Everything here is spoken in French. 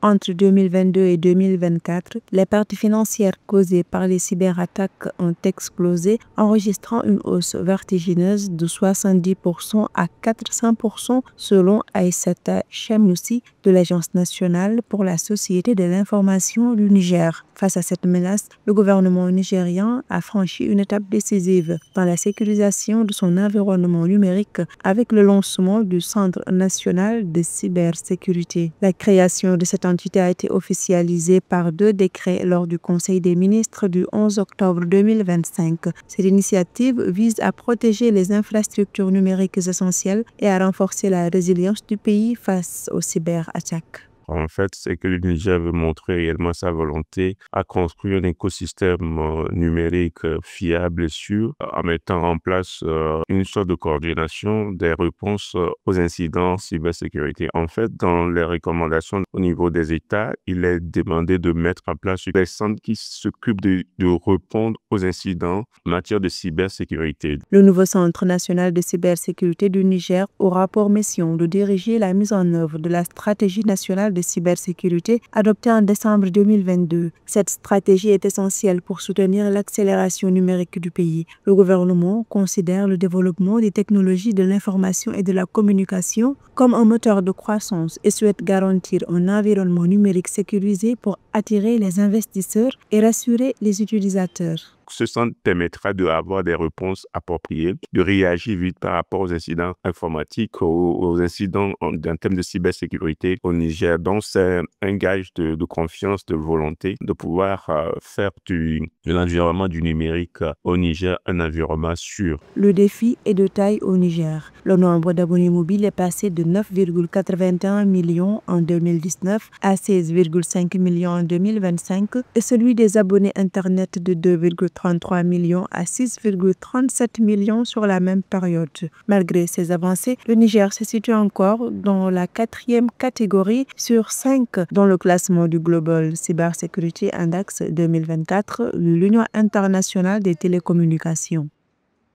Entre 2022 et 2024, les pertes financières causées par les cyberattaques ont explosé, enregistrant une hausse vertigineuse de 70% à 400% selon Aïssata Chemnoussi de l'Agence nationale pour la société de l'information du Niger. Face à cette menace, le gouvernement nigérien a franchi une étape décisive dans la sécurisation de son environnement numérique avec le lancement du Centre national de cybersécurité. La création de cette entité a été officialisée par 2 décrets lors du Conseil des ministres du 11 octobre 2025. Cette initiative vise à protéger les infrastructures numériques essentielles et à renforcer la résilience du pays face aux cyberattaques. En fait, c'est que le Niger veut montrer réellement sa volonté à construire un écosystème numérique fiable et sûr en mettant en place une sorte de coordination des réponses aux incidents cybersécurité. En fait, dans les recommandations au niveau des États, il est demandé de mettre en place des centres qui s'occupent de répondre aux incidents en matière de cybersécurité. Le nouveau Centre national de cybersécurité du Niger aura pour mission de diriger la mise en œuvre de la stratégie nationale de cybersécurité adoptée en décembre 2022. Cette stratégie est essentielle pour soutenir l'accélération numérique du pays. Le gouvernement considère le développement des technologies de l'information et de la communication comme un moteur de croissance et souhaite garantir un environnement numérique sécurisé pour attirer les investisseurs et rassurer les utilisateurs. Ce centre permettra d'avoir des réponses appropriées, de réagir vite par rapport aux incidents informatiques, aux incidents en termes de cybersécurité au Niger. Donc, c'est un gage de confiance, de volonté de pouvoir faire de l'environnement du numérique au Niger un environnement sûr. Le défi est de taille au Niger. Le nombre d'abonnés mobiles est passé de 9,81 millions en 2019 à 16,5 millions en 2025 et celui des abonnés Internet de 2,33 millions à 6,37 millions sur la même période. Malgré ces avancées, le Niger se situe encore dans la 4e catégorie sur 5 dans le classement du Global Cybersecurity Index 2024 de l'Union internationale des télécommunications.